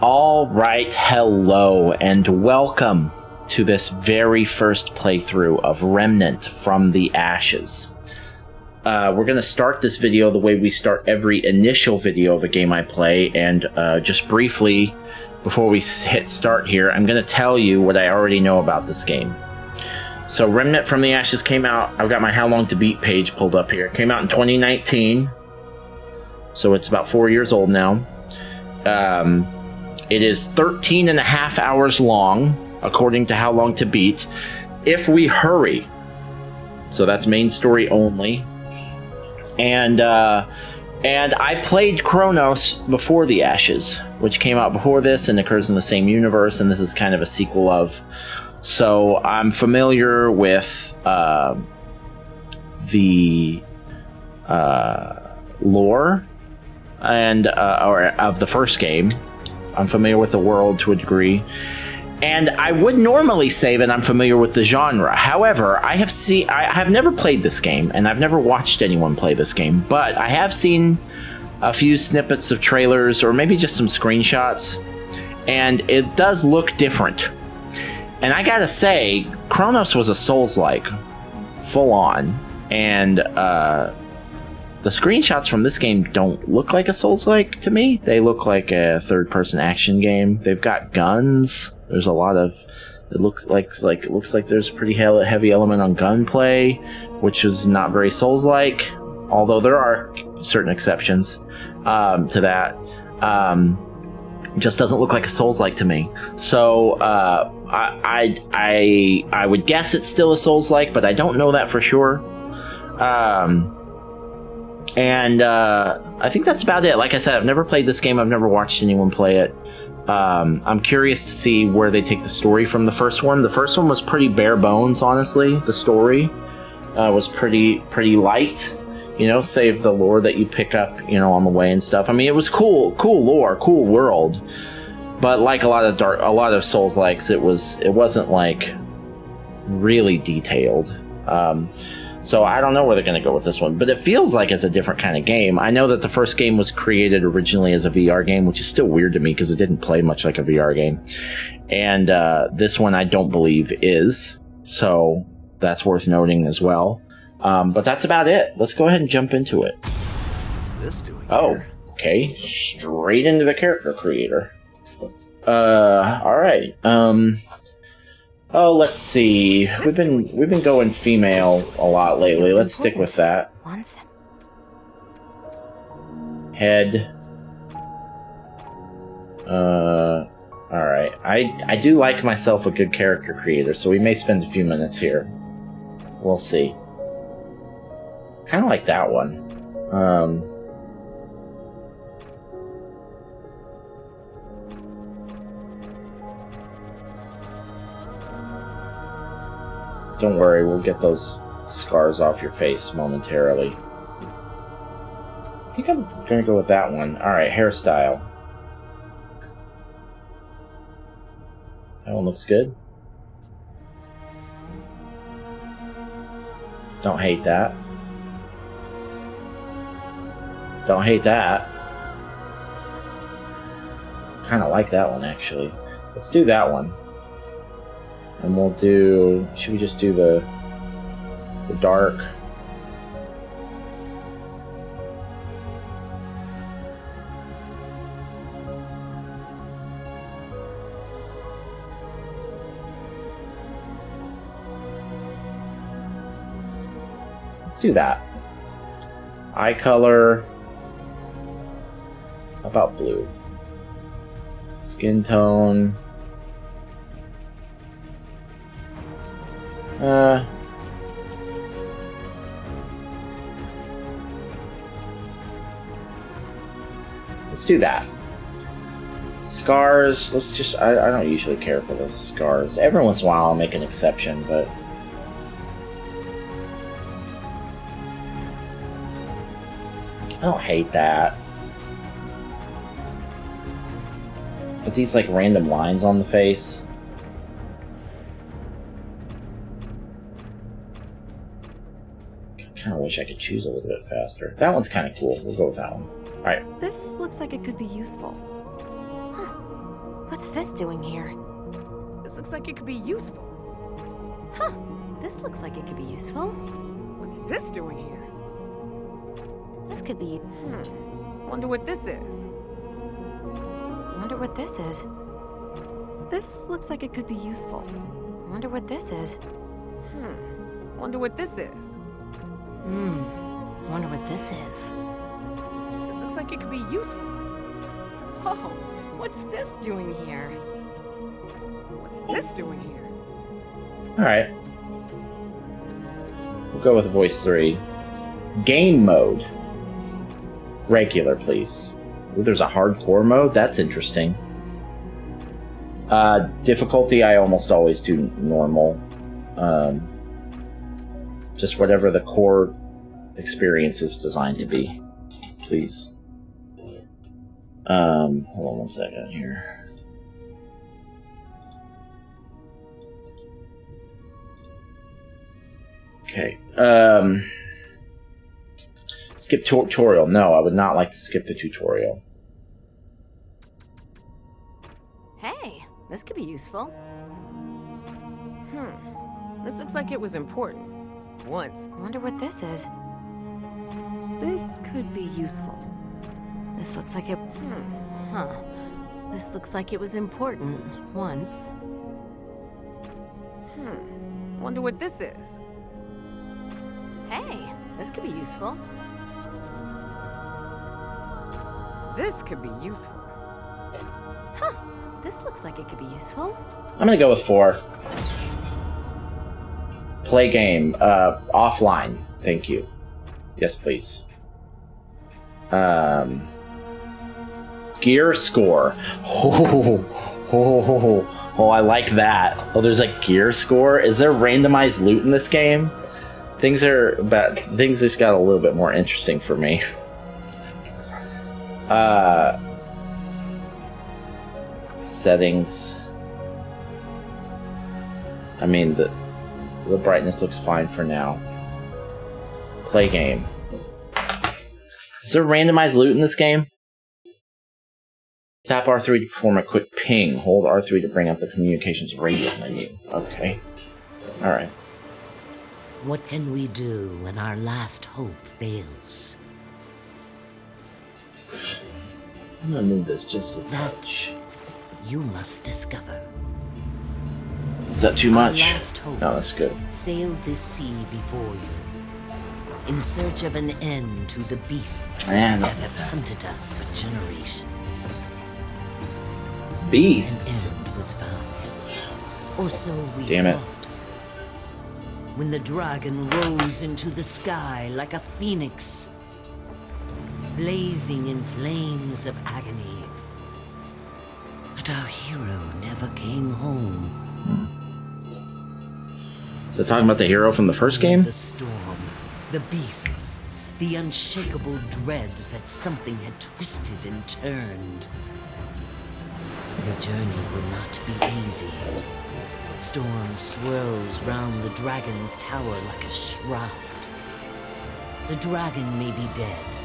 All right, hello, and welcome to this very first playthrough of Remnant from the Ashes. We're going to start this video the way we start every initial video of a game I play, and just briefly, before we hit start here, I'm going to tell you what I already know about this game. So Remnant from the Ashes came out, I've got my How Long to Beat page pulled up here. It came out in 2019, so it's about 4 years old now. It is 13 and a half hours long, according to How Long to Beat, if we hurry. So that's main story only. And I played Chronos before the Ashes, which came out before this and occurs in the same universe, and this is kind of a sequel of. So I'm familiar with the lore and or of the first game. I'm familiar with the world to a degree, and I would normally say that I'm familiar with the genre. However, I have never played this game, and I've never watched anyone play this game, but I have seen a few snippets of trailers, or maybe just some screenshots, and it does look different. And I gotta say, Chronos was a Souls-like, full on, and the screenshots from this game don't look like a Souls-like to me. They look like a third-person action game. They've got guns. There's a lot of. It looks like there's a pretty heavy element on gunplay, which is not very Souls-like. Although there are certain exceptions to that. Just doesn't look like a Souls-like to me. So I would guess it's still a Souls-like, but I don't know that for sure. And I think that's about it. Like I said, I've never played this game. I've never watched anyone play it. I'm curious to see where they take the story from the first one. The first one was pretty bare bones, honestly. The story was pretty light, you know, save the lore that you pick up, you know, on the way and stuff. I mean, it was cool lore, cool world. But like a lot of Souls-likes, it wasn't like really detailed. So I don't know where they're going to go with this one, but it feels like it's a different kind of game. I know that the first game was created originally as a VR game, which is still weird to me because it didn't play much like a VR game. And this one I don't believe is, so that's worth noting as well. But that's about it. Let's go ahead and jump into it. What's this doing here? Okay. Straight into the character creator. All right. Oh, let's see. We've been going female a lot lately. Let's stick with that. Head. All right. I do like myself a good character creator, so we may spend a few minutes here. We'll see. Kind of like that one. Don't worry, we'll get those scars off your face momentarily. I think I'm gonna go with that one. Alright, hairstyle. That one looks good. Don't hate that. Don't hate that. Kinda like that one, actually. Let's do that one. And we'll do... Should we just do the dark? Let's do that. Eye color. How about blue? Skin tone. Let's do that. Scars, let's just... I don't usually care for the scars. Every once in a while I'll make an exception, but... I don't hate that. But these, like, random lines on the face... kind of wish I could choose a little bit faster. That one's kind of cool. We'll go with that one. Alright. This looks like it could be useful. Huh. What's this doing here? This looks like it could be useful. Huh. This looks like it could be useful. What's this doing here? This could be... Wonder what this is. Wonder what this is. This looks like it could be useful. Wonder what this is. Wonder what this is. Wonder what this is. This looks like it could be useful. Oh, what's this doing here? What's this doing here? Alright. We'll go with voice 3. Game mode. Regular, please. Ooh, there's a hardcore mode? That's interesting. Difficulty, I almost always do normal. Just whatever the core experience is designed to be. Please. Hold on one second here. Okay. Skip tutorial. No, I would not like to skip the tutorial. Hey, this could be useful. This looks like it was important. Once. Wonder what this is. This could be useful. This looks like it... Huh. This looks like it was important once. Wonder what this is. Hey, this could be useful. This could be useful. Huh. This looks like it could be useful. I'm gonna go with 4. Play game. Offline. Thank you. Yes, please. Gear score. Oh, I like that. Oh, there's a gear score. Is there randomized loot in this game? Things just got a little bit more interesting for me. Settings. I mean, the brightness looks fine for now. Play game. Is there randomized loot in this game? Tap R3 to perform a quick ping. Hold R3 to bring up the communications radio menu. Okay. Alright. What can we do when our last hope fails? I'm gonna move this just a touch. You must discover. Is that too much? Our last hope No, that's good. sailed this sea before you, in search of an end to the beasts Man, that have hunted us for generations. Beasts. An end was found, or so we Damn it. thought. When the dragon rose into the sky like a phoenix, blazing in flames of agony. But our hero never came home. Is it talking about the hero from the first game? The storm, the beasts, the unshakable dread that something had twisted and turned. Your journey will not be easy. Storm swirls round the dragon's tower like a shroud. The dragon may be dead,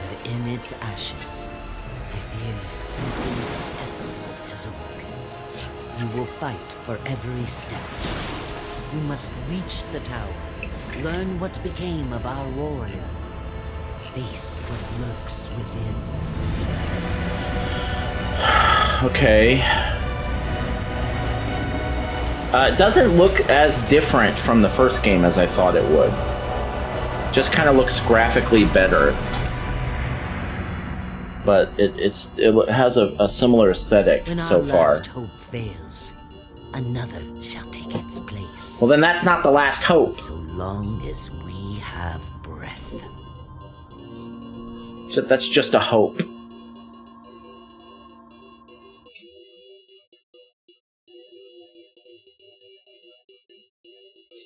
but in its ashes, I fear something else has awoken. You will fight for every step. You must reach the tower, learn what became of our warrior, face what lurks within. Okay. It doesn't look as different from the first game as I thought it would. Just kind of looks graphically better. But it has a similar aesthetic so far. When our last hope fails, another shall take its place. Well, then that's not the last hope. So long as we have breath. So that's just a hope.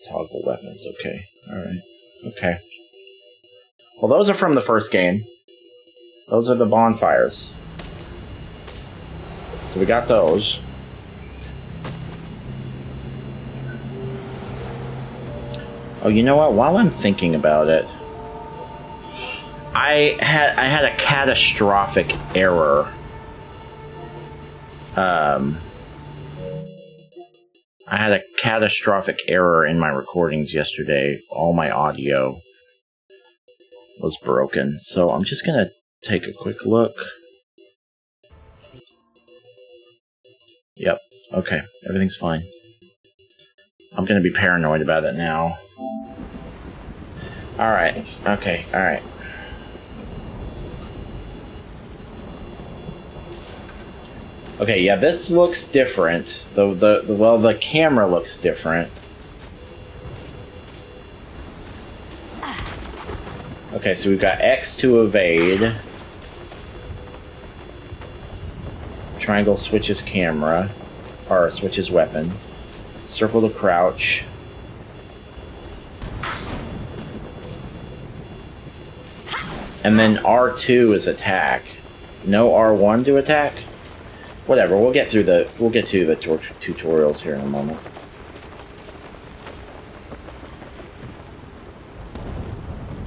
Toggle weapons, okay. Alright. Okay. Well, those are from the first game. Those are the bonfires. So we got those. Oh, you know what? While I'm thinking about it, I had a catastrophic error I had a catastrophic error in my recordings yesterday. All my audio was broken. So I'm just gonna take a quick look. Yep. Okay. Everything's fine. I'm gonna be paranoid about it now. Alright. Okay. Alright. Okay, yeah, this looks different. The camera looks different. Okay, so we've got X to evade. Triangle switches camera. Or switches weapon. Circle to crouch. And then R2 is attack. No R1 to attack? Whatever, we'll get to the tutorials here in a moment.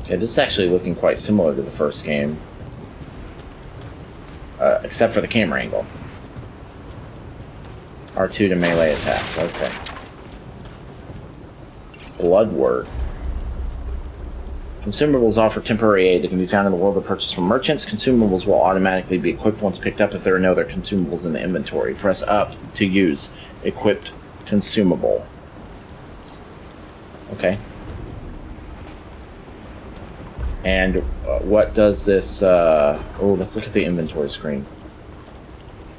Okay, this is actually looking quite similar to the first game. Except for the camera angle. R2 to melee attack, okay. Blood Word. Consumables offer temporary aid that can be found in the world of purchase from merchants. Consumables will automatically be equipped once picked up if there are no other consumables in the inventory. Press up to use equipped consumable. Okay. And what does this... oh, let's look at the inventory screen.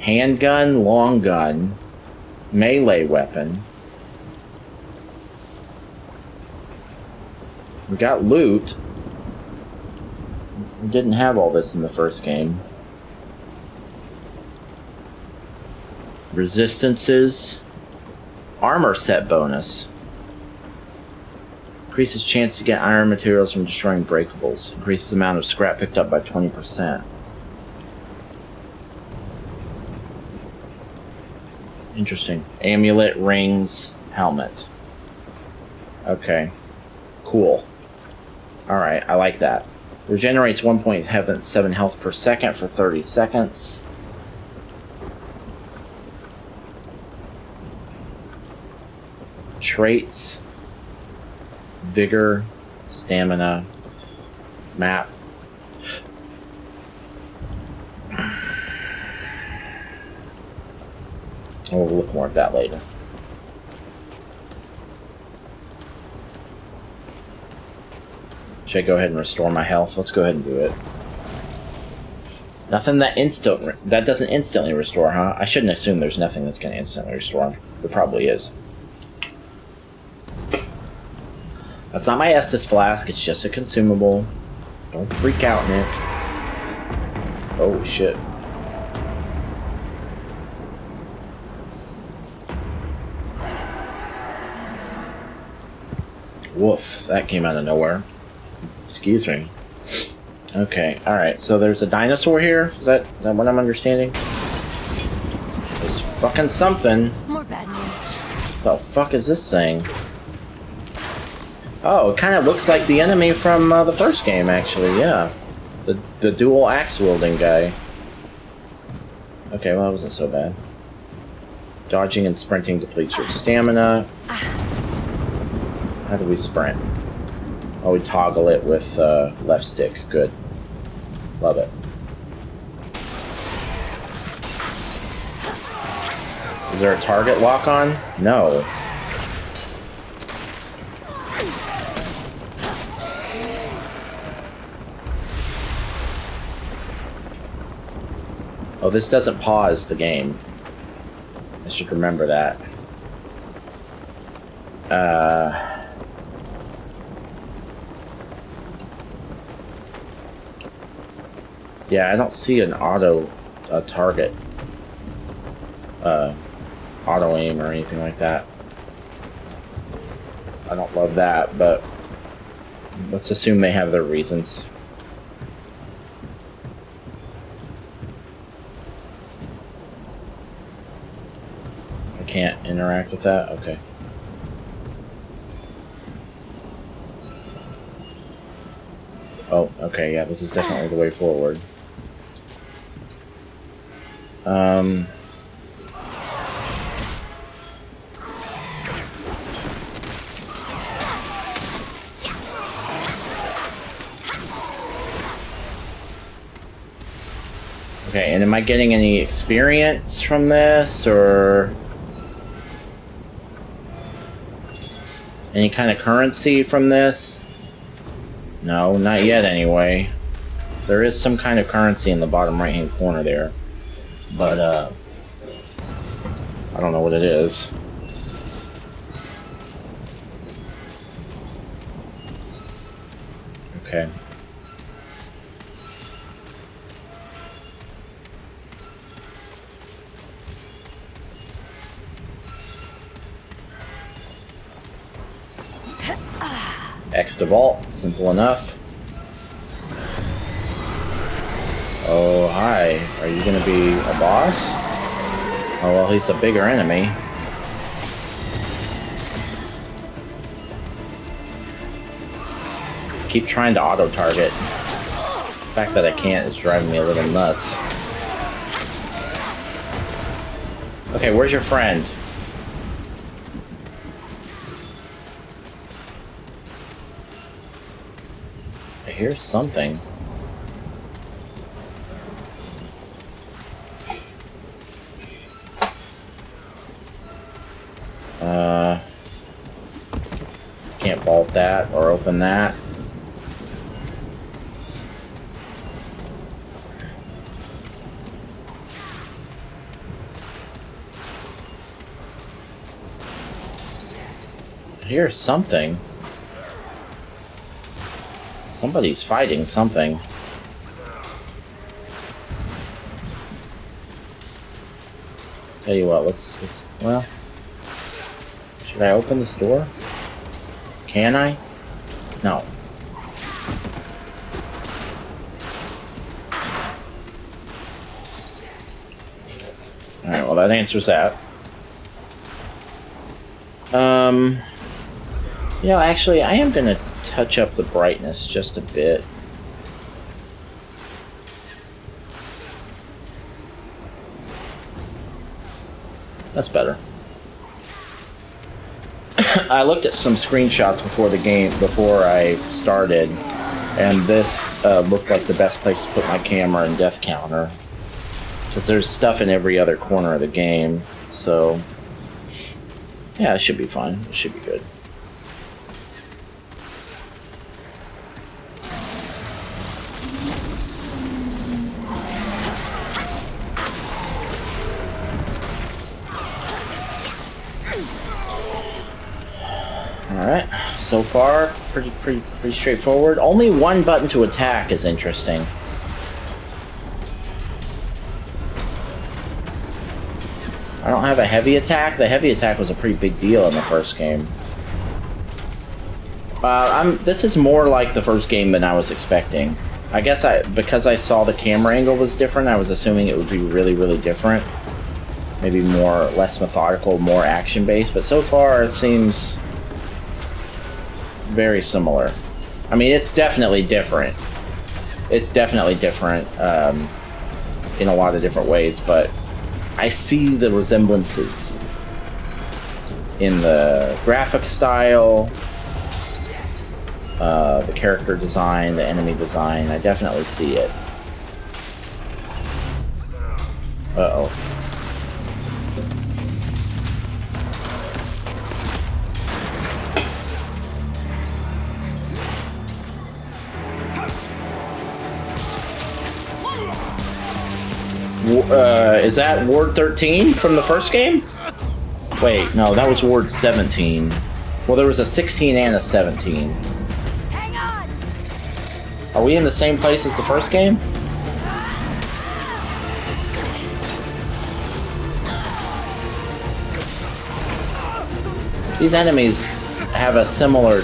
Handgun, long gun, melee weapon. We got loot. We didn't have all this in the first game. Resistances. Armor set bonus. Increases chance to get iron materials from destroying breakables. Increases the amount of scrap picked up by 20%. Interesting. Amulet, rings, helmet. Okay. Cool. Alright, I like that. Regenerates 1.7 health per second for 30 seconds. Traits. Vigor. Stamina. Map. We'll look more at that later. Should I go ahead and restore my health? Let's go ahead and do it. Nothing that doesn't instantly restore, huh? I shouldn't assume there's nothing that's going to instantly restore. There probably is. That's not my Estus flask, it's just a consumable. Don't freak out, Nick. Oh, shit. Woof, that came out of nowhere. Excuse me. Okay, alright, so there's a dinosaur here? Is that what I'm understanding? There's fucking something. More bad news. The fuck is this thing? Oh, it kind of looks like the enemy from the first game, actually, yeah. The dual axe wielding guy. Okay, well, that wasn't so bad. Dodging and sprinting depletes your stamina. How do we sprint? Oh, we toggle it with left stick. Good. Love it. Is there a target lock on? No. Oh, this doesn't pause the game. I should remember that. Yeah, I don't see an target, auto aim or anything like that. I don't love that, but let's assume they have their reasons. I can't interact with that? Okay. Oh, okay, yeah, this is definitely the way forward. Okay, and am I getting any experience from this, or any kind of currency from this? No, not yet anyway. There is some kind of currency in the bottom right-hand corner there, but I don't know what it is. Okay. X to vault, simple enough. Oh, hi. Are you gonna be a boss? Oh, well, he's a bigger enemy. Keep trying to auto-target. The fact that I can't is driving me a little nuts. Okay, where's your friend? I hear something. Can't vault that or open that. I hear something. Somebody's fighting something. Tell you what, let's well, should I open this door? Can I? No. Alright, well that answers that. You know, actually, I am gonna touch up the brightness just a bit. That's better. I looked at some screenshots before the game, before I started, and this looked like the best place to put my camera and death counter. Because there's stuff in every other corner of the game, so yeah, it should be fine. It should be good. Alright, so far, pretty straightforward. Only one button to attack is interesting. I don't have a heavy attack. The heavy attack was a pretty big deal in the first game. This is more like the first game than I was expecting. I guess because I saw the camera angle was different, I was assuming it would be really different. Maybe less methodical, more action-based, but so far it seems very similar. I mean, it's definitely different. It's definitely different in a lot of different ways, but I see the resemblances in the graphic style, the character design, the enemy design. I definitely see it. Uh-oh. Is that Ward 13 from the first game? Wait, no, that was Ward 17. Well, there was a 16 and a 17. Hang on! Are we in the same place as the first game? These enemies have a similar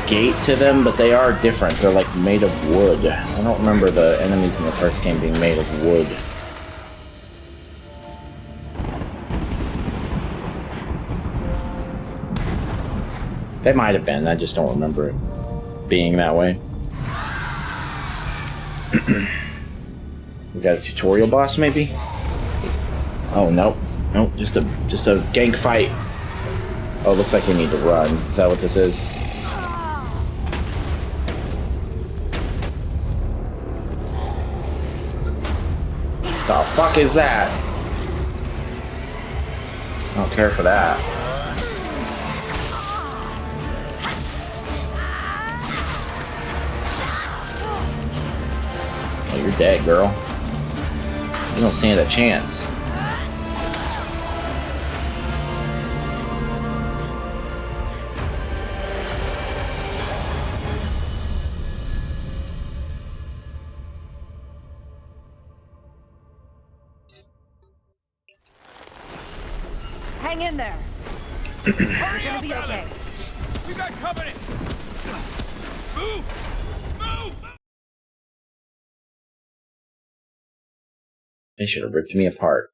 gait to them, but they are different. They're like made of wood. I don't remember the enemies in the first game being made of wood. They might have been, I just don't remember it being that way. We got a tutorial boss, maybe? Oh, nope. Nope, just a gank fight. Oh, it looks like we need to run. Is that what this is? The fuck is that? I don't care for that. Oh, you're dead, girl. You don't stand a chance. Hang in there. Hurry up, Be okay. We got company. Move! Move! They should have ripped me apart.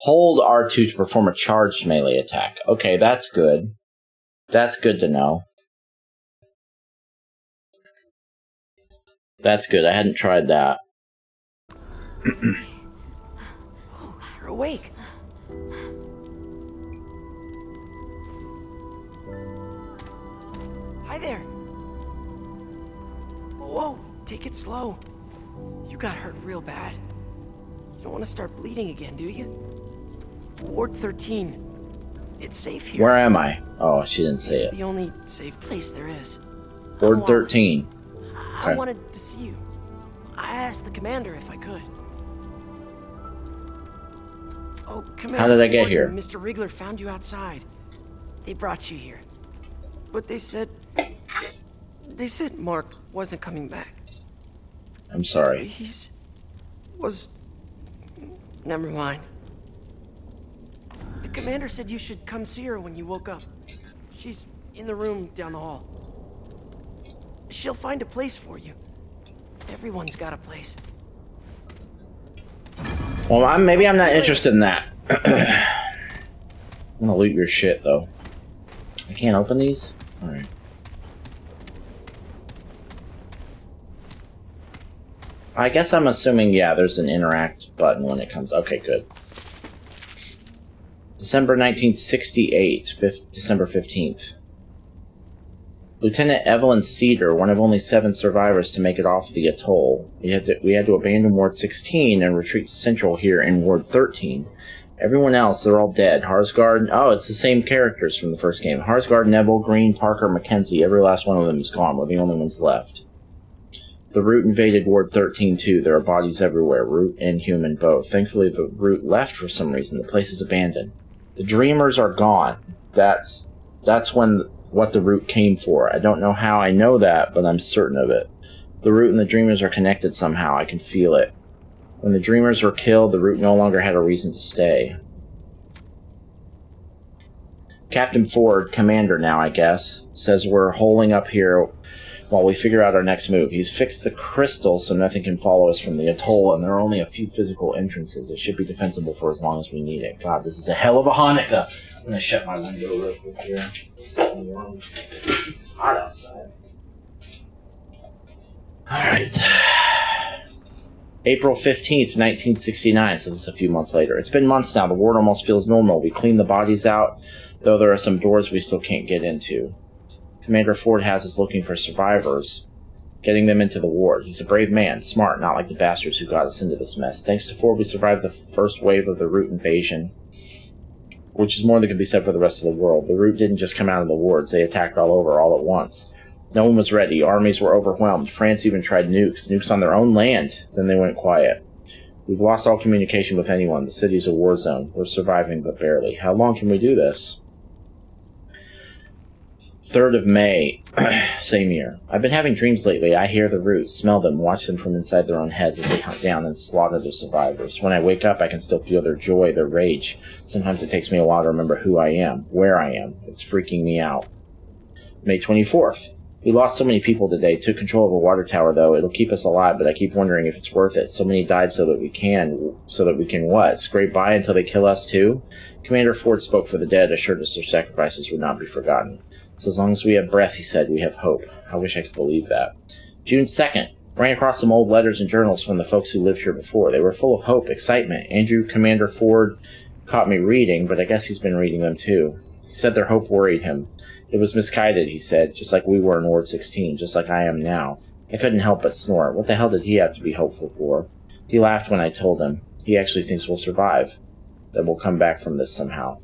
Hold R2 to perform a charged melee attack. Okay, that's good. That's good to know. That's good. I hadn't tried that. Oh, you're awake. Hi there. Whoa, take it slow. You got hurt real bad. You don't want to start bleeding again, do you? Ward 13. It's safe here. Where am I? Oh, she didn't say it. The only safe place there is. Ward 13. I Okay. wanted to see you. I asked the commander if I could. Oh, Commander. How did I get Ford here? and Mr. Riegler found you outside. They brought you here. But they said Mark wasn't coming back. I'm sorry. Never mind. The commander said you should come see her when you woke up. She's in the room down the hall. She'll find a place for you. Everyone's got a place. Well, maybe I'm not interested in that. I'm gonna loot your shit, though. I can't open these? Alright. I guess I'm assuming, yeah, there's an interact button when it comes. Okay, good. December 1968, December 15th. Lieutenant Evelyn Cedar, one of only 7 survivors to make it off the atoll. We had to abandon Ward 16 and retreat to Central here in Ward 13. Everyone else, they're all dead. Harsgard, oh, it's the same characters from the first game. Harsgard, Neville, Green, Parker, Mackenzie, every last one of them is gone. We're the only ones left. The Root invaded Ward 13 too. There are bodies everywhere, Root and human both. Thankfully, the Root left for some reason. The place is abandoned. The Dreamers are gone. That's what the Root came for. I don't know how I know that, but I'm certain of it. The Root and the Dreamers are connected somehow. I can feel it. When the Dreamers were killed, the Root no longer had a reason to stay. Captain Ford, commander now, I guess, says we're holing up here while we figure out our next move. He's fixed the crystal so nothing can follow us from the atoll, and there are only a few physical entrances. It should be defensible for as long as we need it. God, this is a hell of a Hanukkah. I'm gonna shut my window real quick here. It's hot outside. Alright. April 15th, 1969, so this is a few months later. It's been months now. The ward almost feels normal. We cleaned the bodies out, though there are some doors we still can't get into. Commander Ford has us looking for survivors, getting them into the ward. He's a brave man, smart, not like the bastards who got us into this mess. Thanks to Ford, we survived the first wave of the Root invasion, which is more than can be said for the rest of the world. The Root didn't just come out of the wards. They attacked all over, all at once. No one was ready. Armies were overwhelmed. France even tried nukes on their own land. Then they went quiet. We've lost all communication with anyone. The city's a war zone. We're surviving, but barely. How long can we do this? 3rd of May, same year. I've been having dreams lately. I hear the Roots, smell them, watch them from inside their own heads as they hunt down and slaughter their survivors. When I wake up, I can still feel their joy, their rage. Sometimes it takes me a while to remember who I am, where I am. It's freaking me out. May 24th. We lost so many people today. Took control of a water tower, though. It'll keep us alive, but I keep wondering if it's worth it. So many died so that we can what? Scrape by until they kill us, too? Commander Ford spoke for the dead, assured us their sacrifices would not be forgotten. So as long as we have breath, he said, we have hope. I wish I could believe that. June 2nd. Ran across some old letters and journals from the folks who lived here before. They were full of hope, excitement. Andrew, Commander Ford, caught me reading, but I guess he's been reading them too. He said their hope worried him. It was misguided, he said, just like we were in Ward 16, just like I am now. I couldn't help but snort. What the hell did he have to be hopeful for? He laughed when I told him. He actually thinks we'll survive, that we'll come back from this somehow.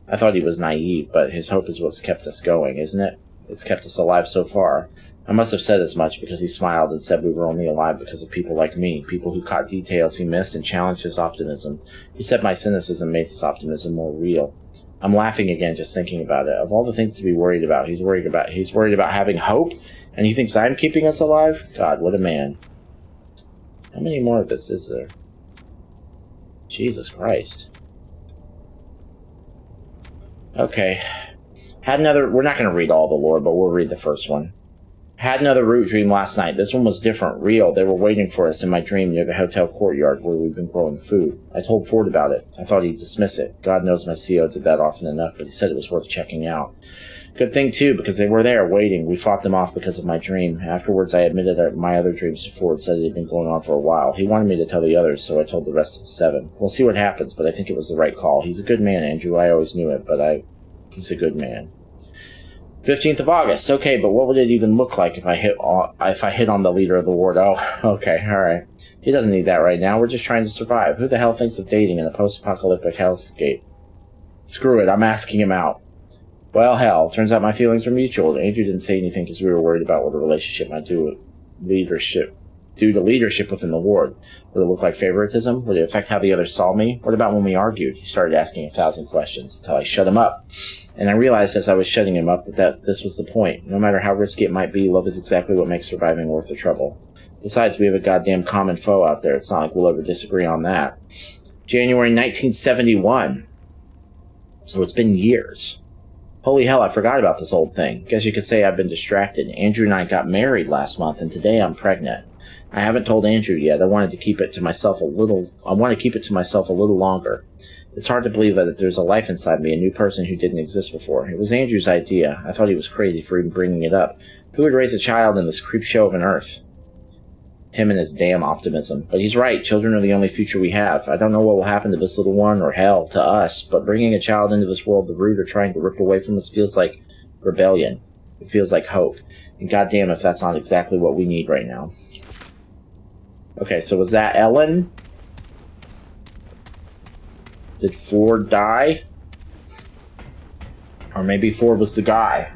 I thought he was naive, but his hope is what's kept us going, isn't it? It's kept us alive so far. I must have said as much because he smiled and said we were only alive because of people like me, people who caught details he missed and challenged his optimism. He said my cynicism made his optimism more real. I'm laughing again just thinking about it. Of all the things to be worried about, he's worried about having hope, and he thinks I'm keeping us alive? God, what a man. How many more of this is there? Jesus Christ. Okay. We're not going to read all the lore, but we'll read the first one. Had another root dream last night. This one was different, real. They were waiting for us in my dream near the hotel courtyard where we've been growing food. I told Ford about it. I thought he'd dismiss it. God knows my CO did that often enough, but he said it was worth checking out. Good thing, too, because they were there, waiting. We fought them off because of my dream. Afterwards, I admitted my other dreams to Ford, said it had been going on for a while. He wanted me to tell the others, so I told the rest of the 7. We'll see what happens, but I think it was the right call. He's a good man, Andrew. I always knew it, but he's a good man. 15th of August. Okay, but what would it even look like if I hit on the leader of the ward? Oh, okay, alright. He doesn't need that right now. We're just trying to survive. Who the hell thinks of dating in a post-apocalyptic hellscape? Screw it, I'm asking him out. Well, hell, turns out my feelings were mutual. Andrew didn't say anything because we were worried about what a relationship might do to leadership within the ward. Would it look like favoritism? Would it affect how the others saw me? What about when we argued? He started asking 1,000 questions until I shut him up. And I realized as I was shutting him up that this was the point. No matter how risky it might be, love is exactly what makes surviving worth the trouble. Besides, we have a goddamn common foe out there. It's not like we'll ever disagree on that. January 1971. So it's been years. Holy hell, I forgot about this old thing. Guess you could say I've been distracted. Andrew and I got married last month, and today I'm pregnant. I haven't told Andrew yet. I want to keep it to myself a little longer. It's hard to believe that there's a life inside me, a new person who didn't exist before. It was Andrew's idea. I thought he was crazy for even bringing it up. Who would raise a child in this creep show of an earth? Him and his damn optimism. But he's right. Children are the only future we have. I don't know what will happen to this little one, or hell, to us, but bringing a child into this world the root are trying to rip away from us feels like rebellion. It feels like hope. And goddamn if that's not exactly what we need right now. Okay, so was that Ellen? Did Ford die? Or maybe Ford was the guy.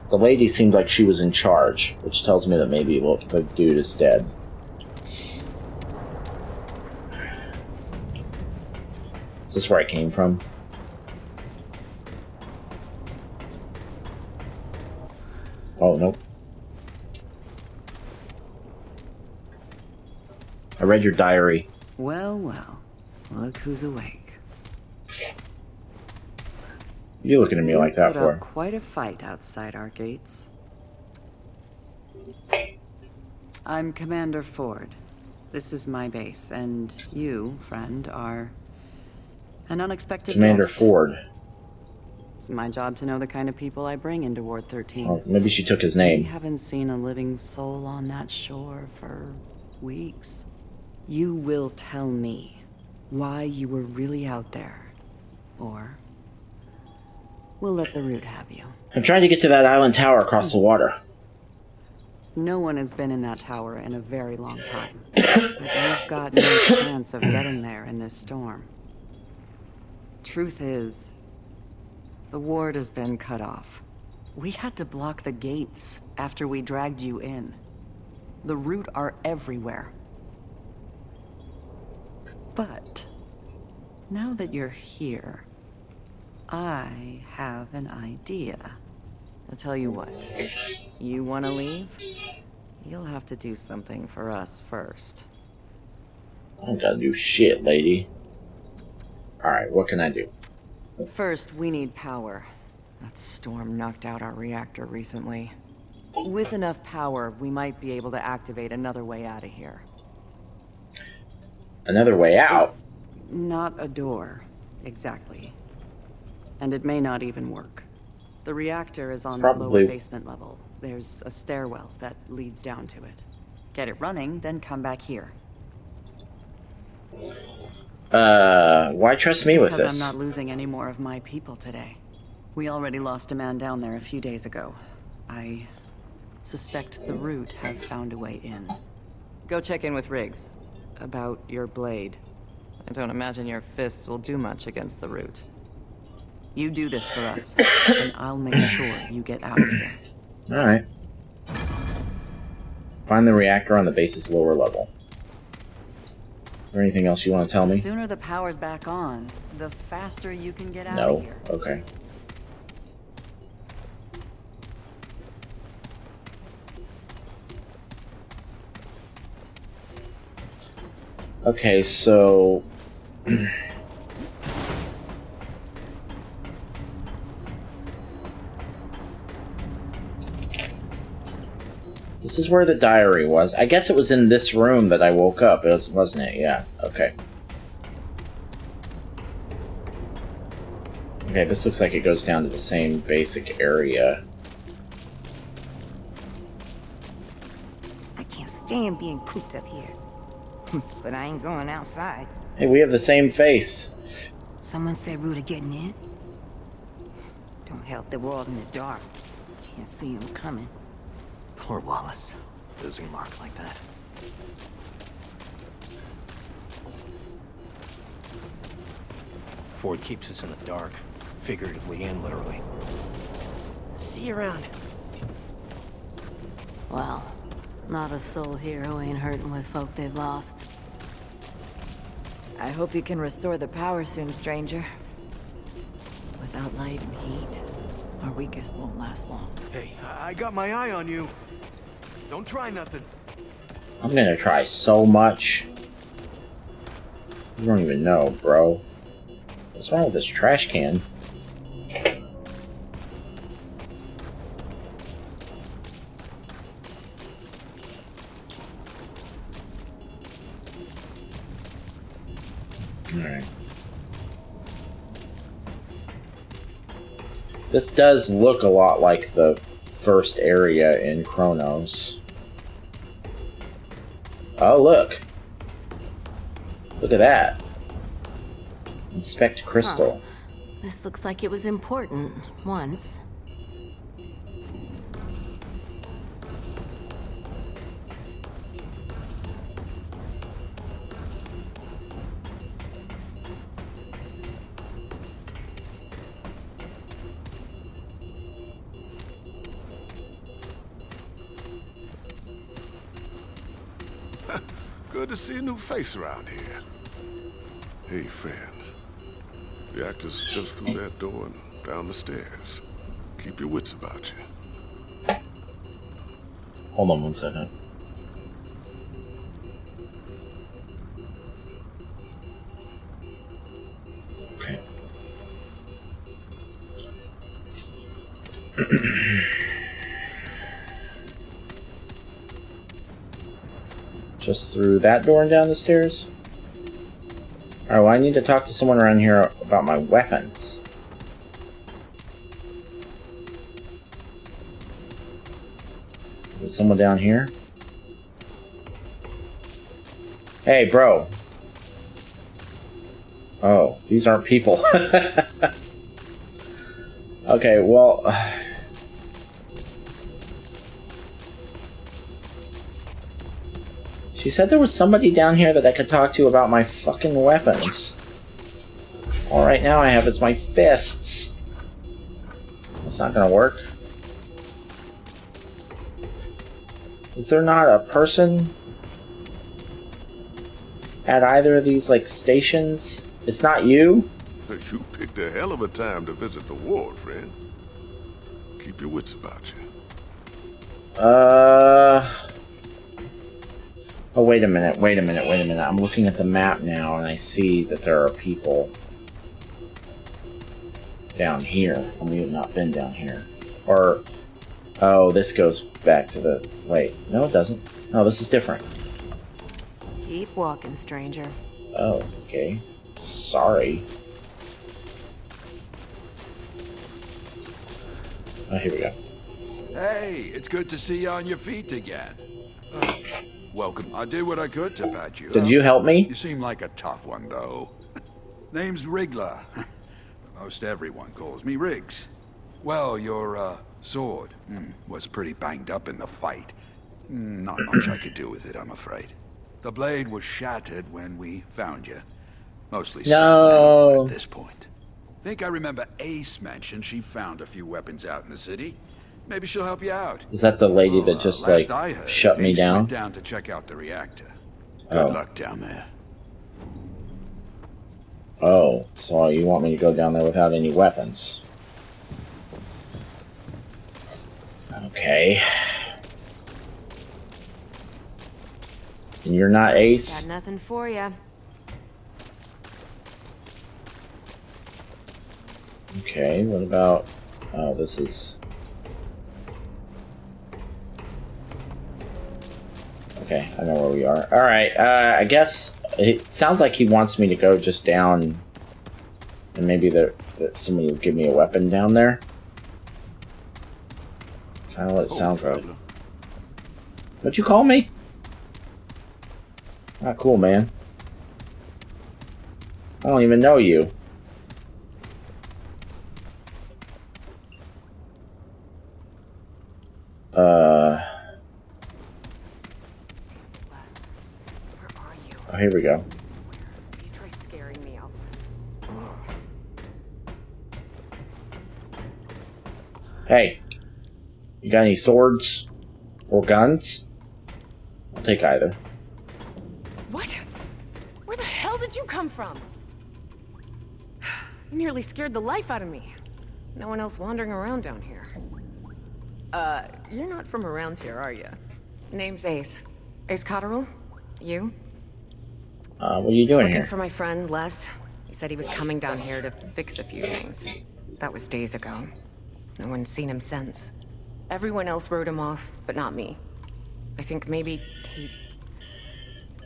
The lady seemed like she was in charge, which tells me that maybe the dude is dead. Is this where I came from? Oh, nope. I read your diary. Well, well. Look who's awake. You looking at me like that put for? up quite a fight outside our gates. I'm Commander Ford. This is my base, and you, friend, are an unexpected Commander guest. Ford. It's my job to know the kind of people I bring into Ward 13. Oh, maybe she took his We name. haven't seen a living soul on that shore for weeks. You will tell me why you were really out there, or we'll let the root have you. I'm trying to get to that island tower across the water. No one has been in that tower in a very long time. But you've got no chance of getting there in this storm. Truth is, the ward has been cut off. We had to block the gates after we dragged you in. The root are everywhere. But now that you're here, I have an idea. I'll tell you what. You want to leave? You'll have to do something for us first. I don't gotta do shit, lady. Alright, what can I do? First, we need power. That storm knocked out our reactor recently. With enough power, we might be able to activate another way out of here. Another way out? It's not a door, exactly. And it may not even work. The reactor is on the lower basement level. There's a stairwell that leads down to it. Get it running, then come back here. Why trust me with Because this? I'm not losing any more of my people today. We already lost a man down there a few days ago. I suspect the root have found a way in. Go check in with Riggs. about your blade. I don't imagine your fists will do much against the root. You do this for us, and I'll make sure you get out of here. Alright. Find the reactor on the base's lower level. Is there anything else you want to tell The me? sooner the power's back on, the faster you can get out No. of here. Okay. Okay, so... This is where the diary was. I guess it was in this room that I woke up, wasn't it? Yeah, okay. Okay, this looks like it goes down to the same basic area. I can't stand being cooped up here. But I ain't going outside. Hey, we have the same face. Someone said Ruta getting in. Don't help that we're all in the dark. Can't see him coming. Poor Wallace. Losing Mark like that. Ford keeps us in the dark. Figuratively and literally. See you around. Well, not a soul here who ain't hurting with folk they've lost. I hope you can restore the power soon, stranger. Without light and heat, our weakest won't last long. Hey, I got my eye on you. Don't try nothing. I'm gonna try so much. You don't even know, bro. What's wrong with this trash can? Alright. This does look a lot like the first area in Chronos. Oh, look. Look at that. Inspect crystal. This looks like it was important once. Good to see a new face around here. Hey, friend. The actor's just through that door and down the stairs. Keep your wits about you. Hold on one second. Okay. Just through that door and down the stairs? Alright, well, I need to talk to someone around here about my weapons. Is there someone down here? Hey, bro. Oh, these aren't people. Okay, well... She said there was somebody down here that I could talk to about my fucking weapons. All right now I have is my fists. That's not gonna work. Is there not a person at either of these, like, stations? It's not you? You picked a hell of a time to visit the ward, friend. Keep your wits about you. Oh, wait a minute. I'm looking at the map now, and I see that there are people down here. And we have not been down here. Or, oh, this goes back to the... Wait, no, it doesn't. No, this is different. Keep walking, stranger. Oh, okay. Sorry. Oh, here we go. Hey, it's good to see you on your feet again. Welcome. I did what I could to patch you up. Did you help me? You seem like a tough one, though. Name's Wriggler. Most everyone calls me Riggs. Well, your, sword was pretty banged up in the fight. Not much I could do with it, I'm afraid. The blade was shattered when we found you. Mostly No. metal at this point. Think I remember Ace mentioned she found a few weapons out in the city. Maybe she'll help you out. Is that the lady that just, Last like, I heard, shut me Ace down? went down to check out the reactor. Good luck down there. Oh, so you want me to go down there without any weapons? Okay. And you're not Ace? Got nothing for you. Okay, what about... Oh, this is... Okay, I know where we are. Alright, I guess it sounds like he wants me to go just down... And maybe somebody will give me a weapon down there. Kind of what it sounds like. What'd you call me? Not cool, man. I don't even know you. Oh, here we go. You try scaring me out. Hey, you got any swords or guns? I'll take either. What? Where the hell did you come from? You nearly scared the life out of me. No one else wandering around down here. You're not from around here, are you? Name's Ace. Ace Cotterill? You? What are you doing Looking here? for my friend, Les. He said he was coming down here to fix a few things. That was days ago. No one's seen him since. Everyone else wrote him off, but not me. I think maybe he...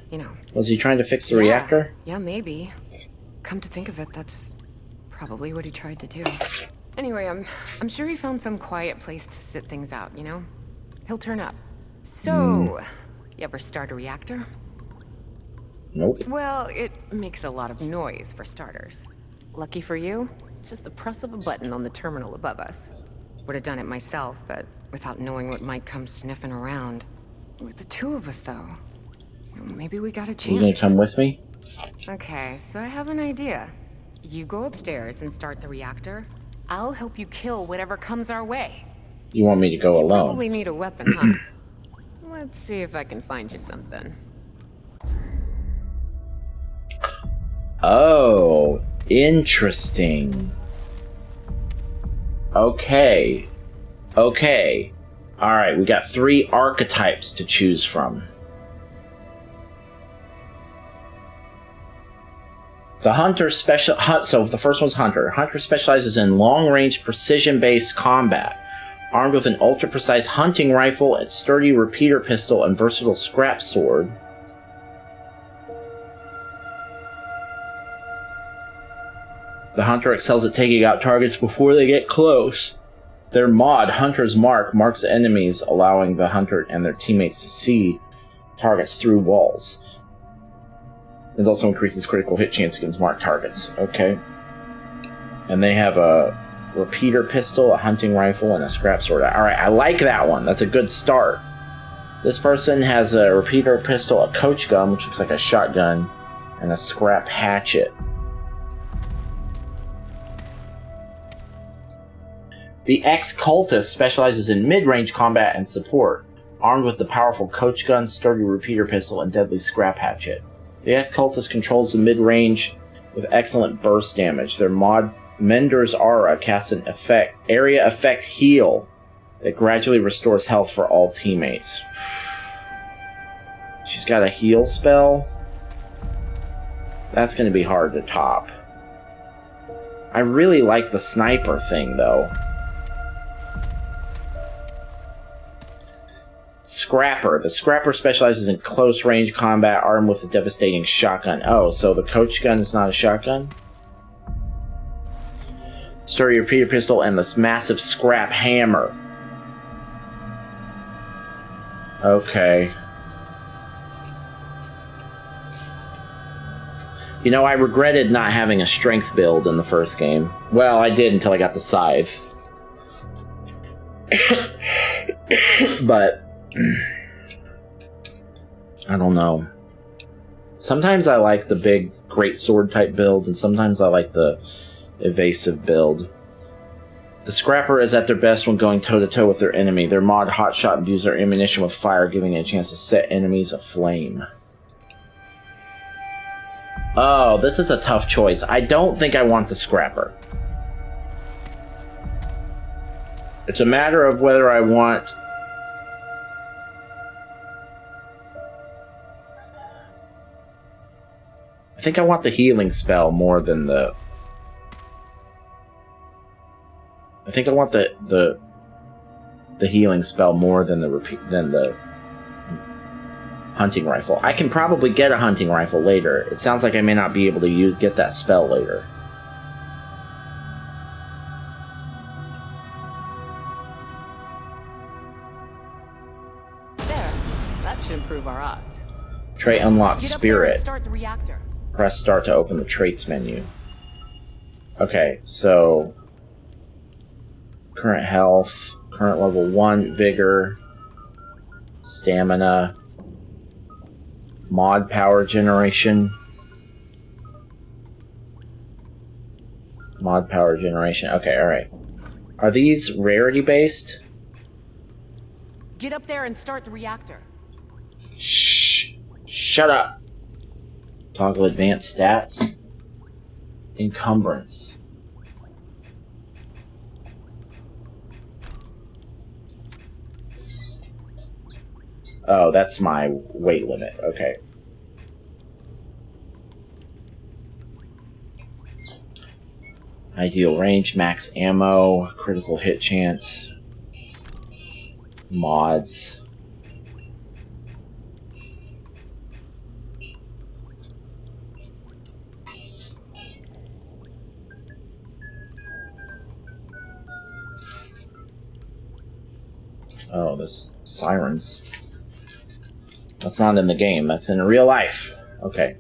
You know. Was he trying to fix the reactor? Yeah, maybe. Come to think of it, that's probably what he tried to do. Anyway, I'm sure he found some quiet place to sit things out, you know? He'll turn up. So, you ever start a reactor? Nope. Well, it makes a lot of noise for starters. Lucky for you, it's just the press of a button on the terminal above us. Would have done it myself, but without knowing what might come sniffing around. With the two of us, though, maybe we got a chance. You gonna come with me? Okay, so I have an idea. You go upstairs and start the reactor. I'll help you kill whatever comes our way. You want me to go alone? Probably need a weapon, huh? Let's see if I can find you something. Oh, interesting. Okay. Okay. Alright, we got 3 archetypes to choose from. The Hunter so the first one's Hunter. Hunter specializes in long-range, precision-based combat. Armed with an ultra-precise hunting rifle, a sturdy repeater pistol, and versatile scrap sword. The Hunter excels at taking out targets before they get close. Their mod, Hunter's Mark, marks enemies, allowing the Hunter and their teammates to see targets through walls. It also increases critical hit chance against marked targets. Okay. And they have a repeater pistol, a hunting rifle, and a scrap sword. Alright, I like that one. That's a good start. This person has a repeater pistol, a coach gun, which looks like a shotgun, and a scrap hatchet. The ex-cultist specializes in mid-range combat and support, armed with the powerful coach gun, sturdy repeater pistol, and deadly scrap hatchet. The ex-cultist controls the mid-range with excellent burst damage. Their mod, Mender's Aura, casts an area effect heal that gradually restores health for all teammates. She's got a heal spell. That's going to be hard to top. I really like the sniper thing, though. Scrapper. The Scrapper specializes in close-range combat, armed with a devastating shotgun. Oh, so the coach gun is not a shotgun? Sturdy repeater pistol and this massive scrap hammer. Okay. You know, I regretted not having a strength build in the first game. Well, I did until I got the scythe. But I don't know. Sometimes I like the big great sword type build, and sometimes I like the evasive build. The Scrapper is at their best when going toe-to-toe with their enemy. Their mod Hotshot imbues their ammunition with fire, giving it a chance to set enemies aflame. Oh, this is a tough choice. I don't think I want the Scrapper. It's a matter of whether I want... I think I want the healing spell more than the... I think I want the healing spell more than the hunting rifle. I can probably get a hunting rifle later. It sounds like I may not be able to get that spell later. There. That should improve our odds. Trait unlocked Get up there and spirit. start the reactor. Press start to open the traits menu. Okay, so current health, current level 1 vigor, stamina, mod power generation. Mod power generation. Okay, alright. Are these rarity based? Get up there and start the reactor. Shh! Shut up! Toggle advanced stats. Encumbrance. Oh, that's my weight limit. Okay. Ideal range, max ammo, critical hit chance, mods. Oh, there's sirens. That's not in the game, that's in real life. Okay.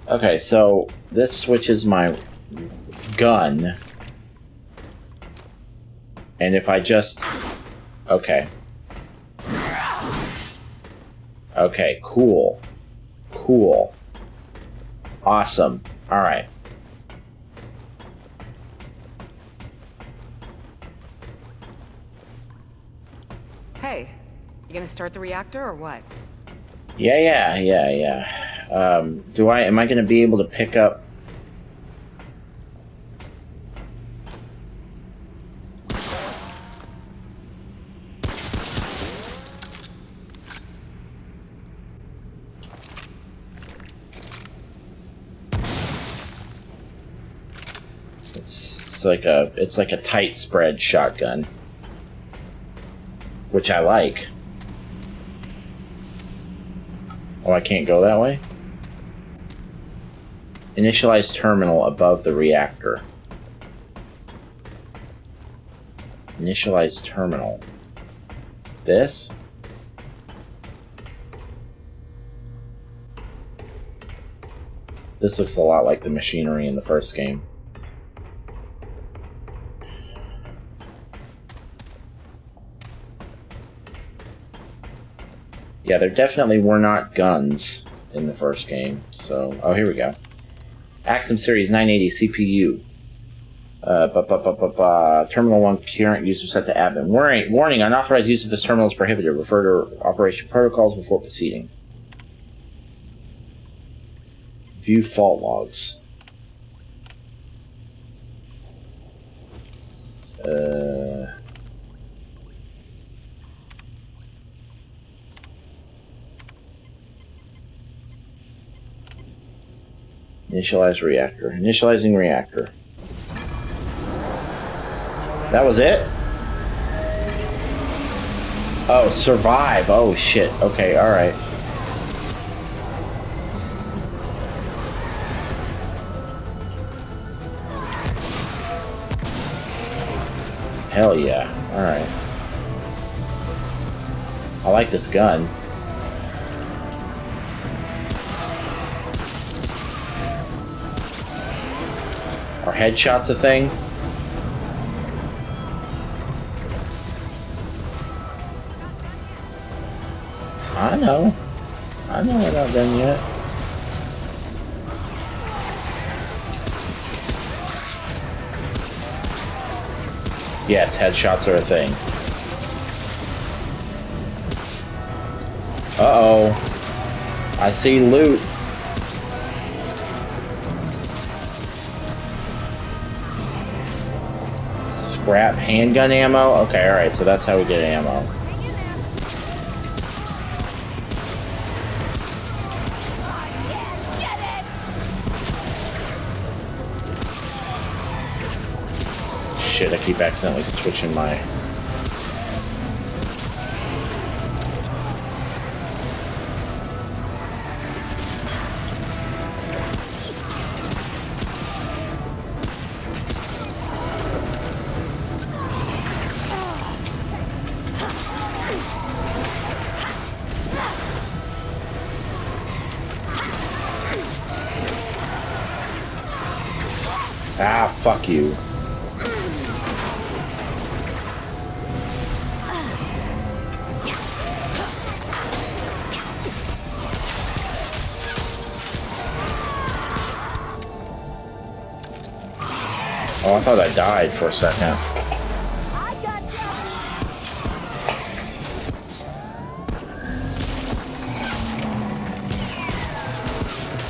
Okay, so this switches my gun. And if I just... Okay. Okay, cool. Cool. Awesome. Alright. Hey, you gonna start the reactor or what? Yeah. Am I gonna be able to pick up... It's like a tight spread shotgun, which I like. Oh, I can't go that way? Initialize terminal above the reactor. Initialize terminal. This? This looks a lot like the machinery in the first game. Yeah, there definitely were not guns in the first game, so... Oh, here we go. Axum Series 980 CPU. Terminal 1 current user set to admin. Warning, unauthorized use of this terminal is prohibited. Refer to operation protocols before proceeding. View fault logs. Initialize reactor. Initializing reactor. That was it? Oh, survive. Oh, shit. Okay, alright. Hell yeah. Alright. I like this gun. Are headshots a thing? I know. I know we're not done yet. Yes, headshots are a thing. Uh-oh. I see loot. Scrap handgun ammo? Okay, alright, so that's how we get ammo. Shit, I keep accidentally switching my... Ah, fuck you. Oh, I thought I died for a second.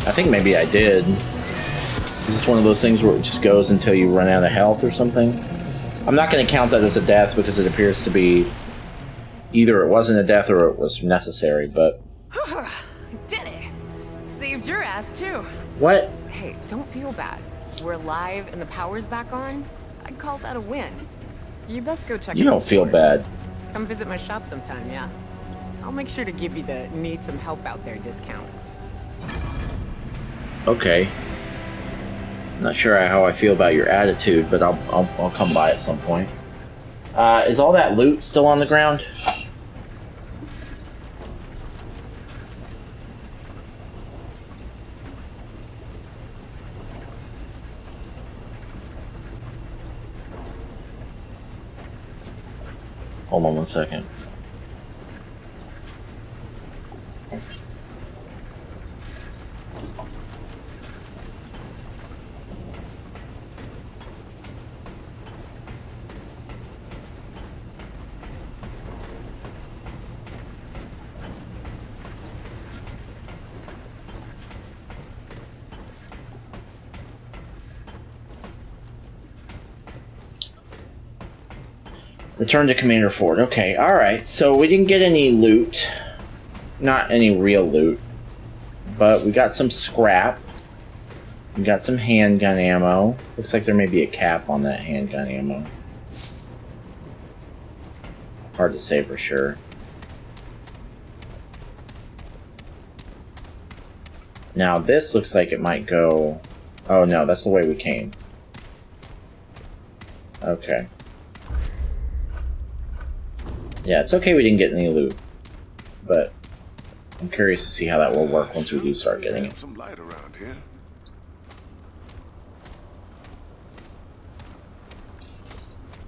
I think maybe I did. Is this one of those things where it just goes until you run out of health or something? I'm not going to count that as a death because it appears to be either it wasn't a death or it was necessary, but... Did it! Saved your ass, too. What? Hey, don't feel bad. We're alive and the power's back on. I'd call that a win. You best go check You out don't the feel store. bad. Come visit my shop sometime, yeah? I'll make sure to give you the need some help out there discount. Okay. Not sure how I feel about your attitude, but I'll come by at some point. Is all that loot still on the ground? Hold on one second. Return to Commander Ford. Okay, alright. So we didn't get any loot. Not any real loot. But we got some scrap. We got some handgun ammo. Looks like there may be a cap on that handgun ammo. Hard to say for sure. Now this looks like it might go... Oh no, that's the way we came. Okay. Yeah, it's okay we didn't get any loot, but I'm curious to see how that will work once we do start getting it. Some light around here.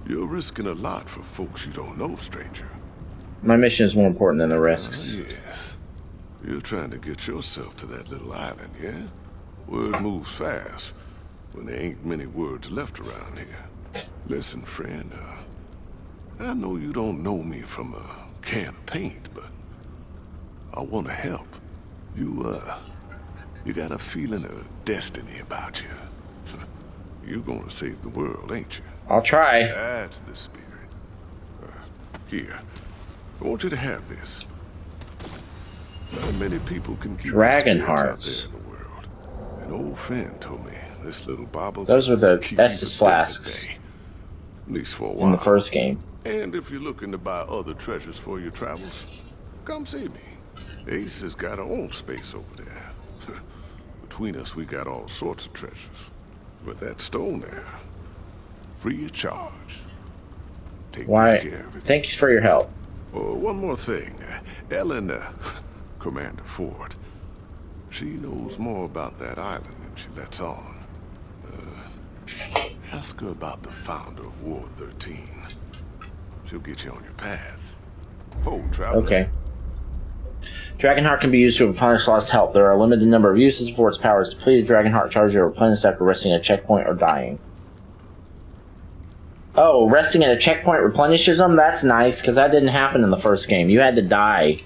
You're risking a lot for folks you don't know, stranger. My mission is more important than the risks. Yes. You're trying to get yourself to that little island, yeah? Word moves fast when there ain't many words left around here. Listen, friend, I know you don't know me from a can of paint, but I want to help. You got a feeling of destiny about you. You're gonna save the world, ain't you? I'll try. That's the spirit. Here, I want you to have this. Not many people can keep Dragon the spirits hearts. out there in the world. An old friend told me this little bauble. Those are the keep Estus you flasks at least for a while. in the first game. And if you're looking to buy other treasures for your travels, come see me. Ace has got her own space over there. Between us, we got all sorts of treasures. But that stone there, free of charge. Take Why? good care of it. Thank you for your help. Oh, one more thing. Ellen, Commander Ford, she knows more about that island than she lets on. Ask her about the founder of Ward 13. She'll get you on your path. Oh, traveler. Okay. Dragonheart can be used to replenish lost health. There are a limited number of uses before its power is depleted. Dragonheart charges are replenished after resting at a checkpoint or dying. Oh, resting at a checkpoint replenishes them? That's nice, because that didn't happen in the first game. You had to die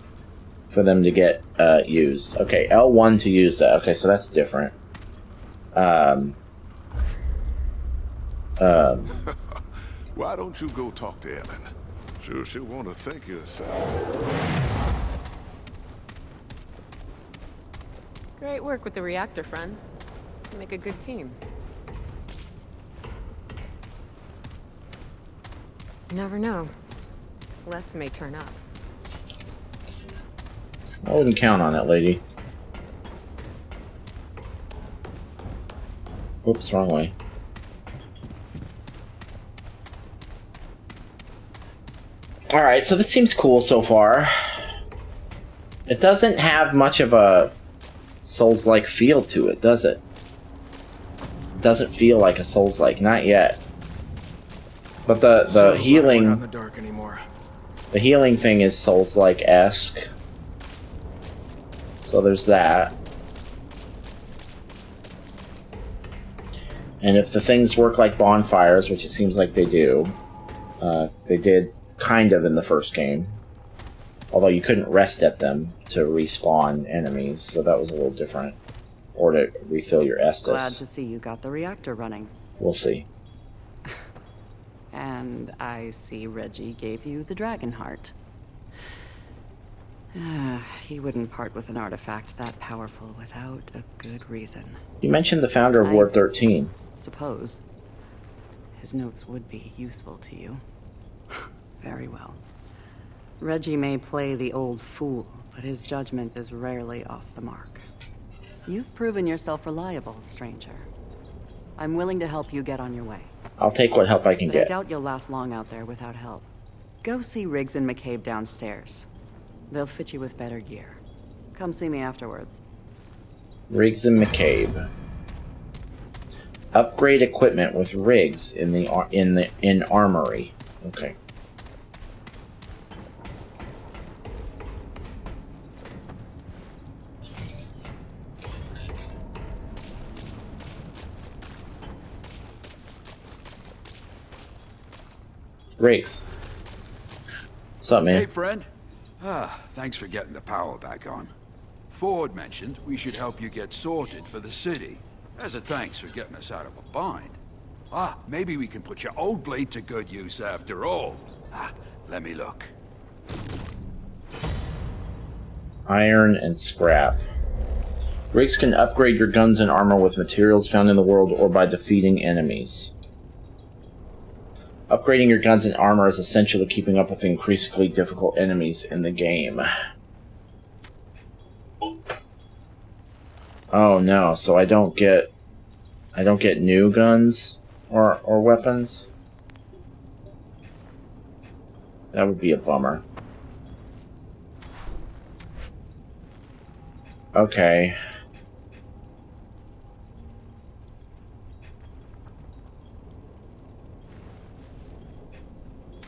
for them to get used. Okay, L1 to use that. Okay, so that's different. Why don't you go talk to Ellen? Sure, she'll want to thank you herself. Great work with the reactor, friend. You make a good team. You never know. Les may turn up. I wouldn't count on it, lady. Whoops, wrong way. Alright, so this seems cool so far. It doesn't have much of a Souls-like feel to it, does it? It doesn't feel like a Souls-like, not yet. But the healing, not in the dark anymore. The healing thing is Souls-like-esque. So there's that. And if the things work like bonfires, which it seems like they do, they did kind of in the first game. Although you couldn't rest at them to respawn enemies, so that was a little different. Or to refill your Estus. Glad to see you got the reactor running. We'll see. And I see Reggie gave you the Dragonheart. He wouldn't part with an artifact that powerful without a good reason. You mentioned the founder of Ward 13. Suppose his notes would be useful to you. Very well. Reggie may play the old fool, but his judgment is rarely off the mark. You've proven yourself reliable, stranger. I'm willing to help you get on your way. I'll take what help I can But I get. doubt you'll last long out there without help. Go see Riggs and McCabe downstairs. They'll fit you with better gear. Come see me afterwards. Riggs and McCabe. Upgrade equipment with Riggs in Armory. Okay. Riggs. What's up, man? Hey, friend. Thanks for getting the power back on. Ford mentioned we should help you get sorted for the city, as a thanks for getting us out of a bind. Maybe we can put your old blade to good use after all. Let me look. Iron and scrap. Riggs can upgrade your guns and armor with materials found in the world or by defeating enemies. Upgrading your guns and armor is essential to keeping up with increasingly difficult enemies in the game. Oh no, so I don't get new guns or weapons? That would be a bummer. Okay.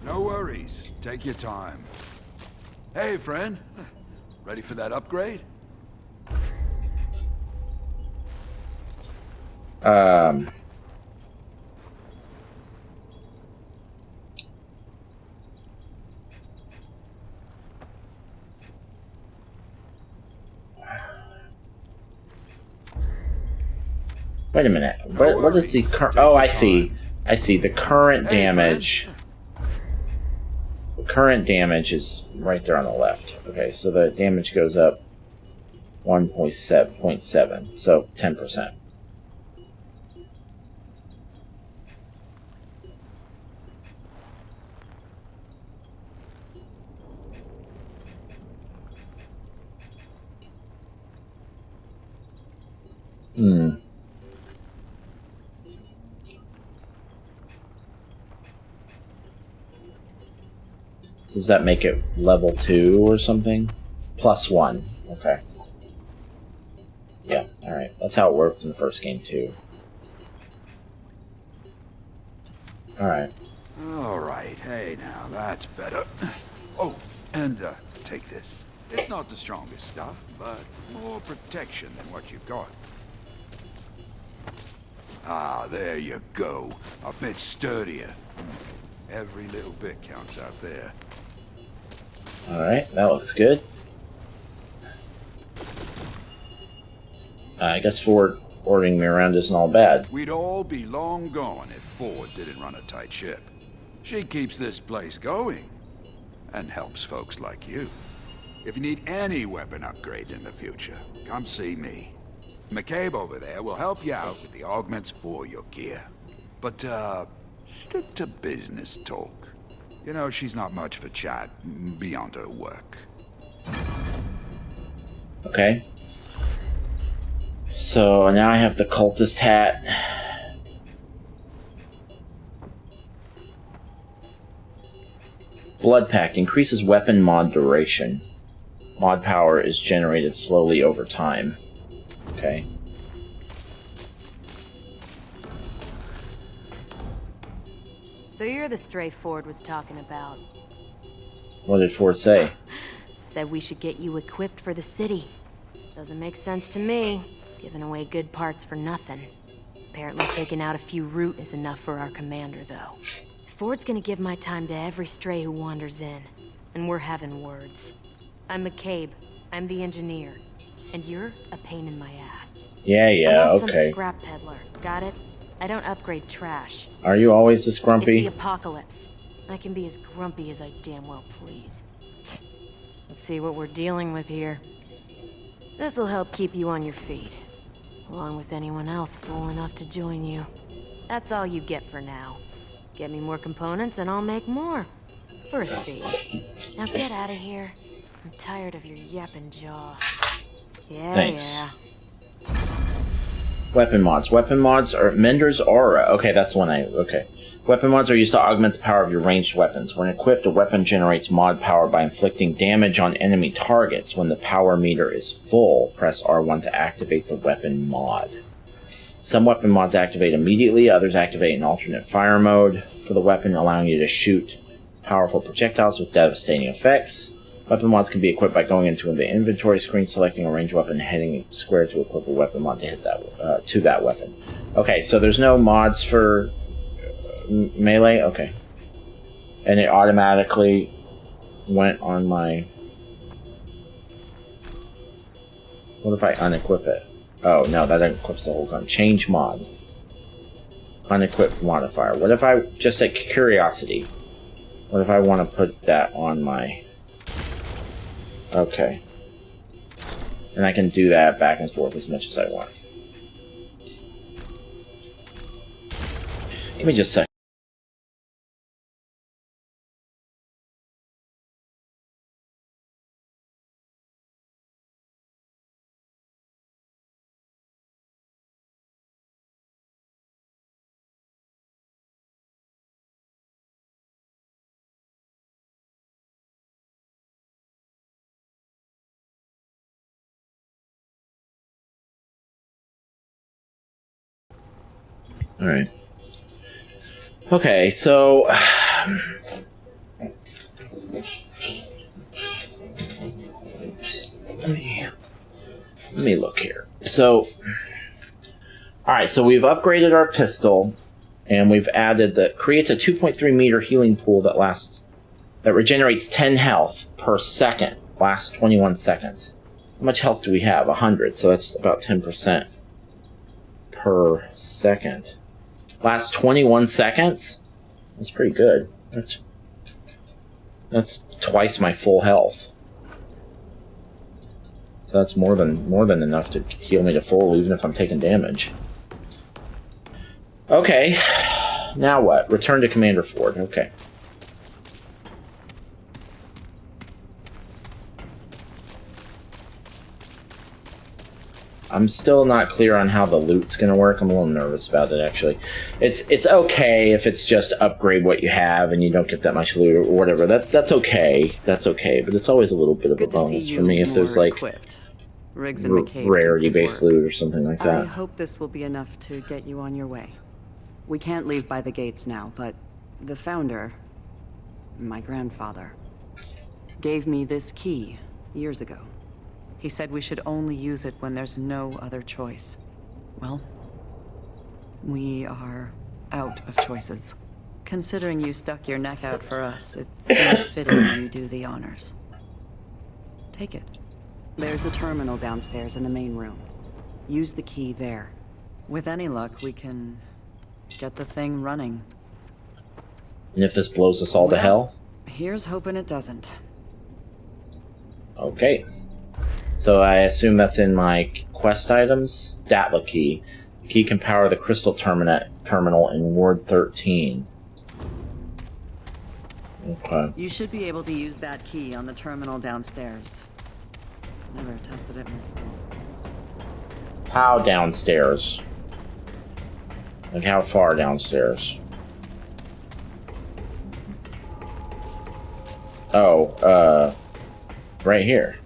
No worries. Take your time. Hey, friend. Ready for that upgrade? Wait a minute. What is the current... Oh, I see. I see. The current damage... The current damage is right there on the left. Okay, so the damage goes up 1.7, so 10%. Does that make it level 2 or something? +1. Okay. Yeah, alright. That's how it worked in the first game, too. Alright. All right. Hey, now, that's better. Oh, and take this. It's not the strongest stuff, but more protection than what you've got. Ah, there you go. A bit sturdier. Every little bit counts out there. Alright, that looks good. I guess Ford ordering me around isn't all bad. We'd all be long gone if Ford didn't run a tight ship. She keeps this place going, and helps folks like you. If you need any weapon upgrades in the future, come see me. McCabe over there will help you out with the augments for your gear. But, stick to business talk. You know, she's not much for chat beyond her work. Okay. So now I have the cultist hat. Blood Pact increases weapon mod duration. Mod power is generated slowly over time. Okay. So you're the stray Ford was talking about. What did Ford say? Said we should get you equipped for the city. Doesn't make sense to me, giving away good parts for nothing. Apparently taking out a few root is enough for our commander, though. Ford's gonna give my time to every stray who wanders in, and we're having words. I'm McCabe. I'm the engineer. And you're a pain in my ass. Yeah, I want okay. some scrap peddler. Got it? I don't upgrade trash. Are you always this It's grumpy? the apocalypse. I can be as grumpy as I damn well please. Let's see what we're dealing with here. This'll help keep you on your feet, along with anyone else fool enough to join you. That's all you get for now. Get me more components and I'll make more. For a fee. Now get out of here. I'm tired of your yapping jaw. Yeah, Thanks. yeah. Weapon mods. Weapon mods are Mender's Aura. Okay, that's the one okay. Weapon mods are used to augment the power of your ranged weapons. When equipped, a weapon generates mod power by inflicting damage on enemy targets. When the power meter is full, press R1 to activate the weapon mod. Some weapon mods activate immediately, others activate in alternate fire mode for the weapon, allowing you to shoot powerful projectiles with devastating effects. Weapon mods can be equipped by going into the inventory screen, selecting a ranged weapon, and heading square to equip a weapon mod to hit that to that weapon. Okay, so there's no mods for melee. Okay, and it automatically went on my. What if I unequip it? Oh no, that unequips the whole gun. Change mod. Unequip modifier. What if I just like curiosity? What if I want to put that on my? Okay. And I can do that back and forth as much as I want. Give me just a second. Alright. Okay, so let me look here. So alright, so we've upgraded our pistol and we've added that creates a 2.3 meter healing pool that regenerates 10 health per second, lasts 21 seconds. How much health do we have? 100, so that's about 10% per second. Lasts 21 seconds? That's pretty good. That's twice my full health. So that's more than enough to heal me to full, even if I'm taking damage. Okay. Now what? Return to Commander Ford. Okay. I'm still not clear on how the loot's gonna work. I'm a little nervous about it, actually. It's okay if it's just upgrade what you have and you don't get that much loot or whatever. That's okay. That's okay. But it's always a little bit of a bonus for me if there's like Riggs and McCabe rarity-based loot or something like that. I hope this will be enough to get you on your way. We can't leave by the gates now, but the founder, my grandfather, gave me this key years ago. He said we should only use it when there's no other choice. Well, we are out of choices. Considering you stuck your neck out for us, it seems fitting you do the honors. Take it. There's a terminal downstairs in the main room. Use the key there. With any luck, we can get the thing running. And if this blows us all to hell? Here's hoping it doesn't. Okay. So I assume that's in my quest items. Datla key. The key can power the crystal terminal in Ward 13. Okay. You should be able to use that key on the terminal downstairs. Never tested it before. How downstairs? Like how far downstairs? Oh, right here.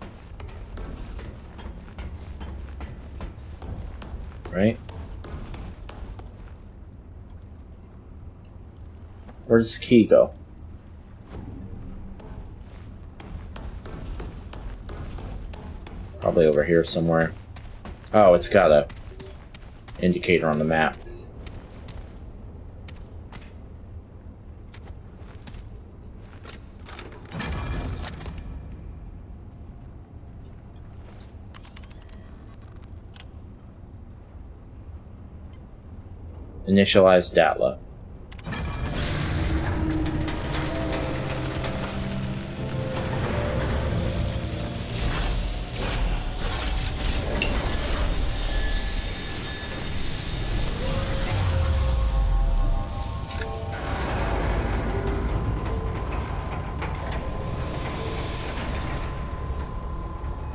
Right? Where does the key go? Probably over here somewhere. Oh, it's got a indicator on the map. Initialize Datla.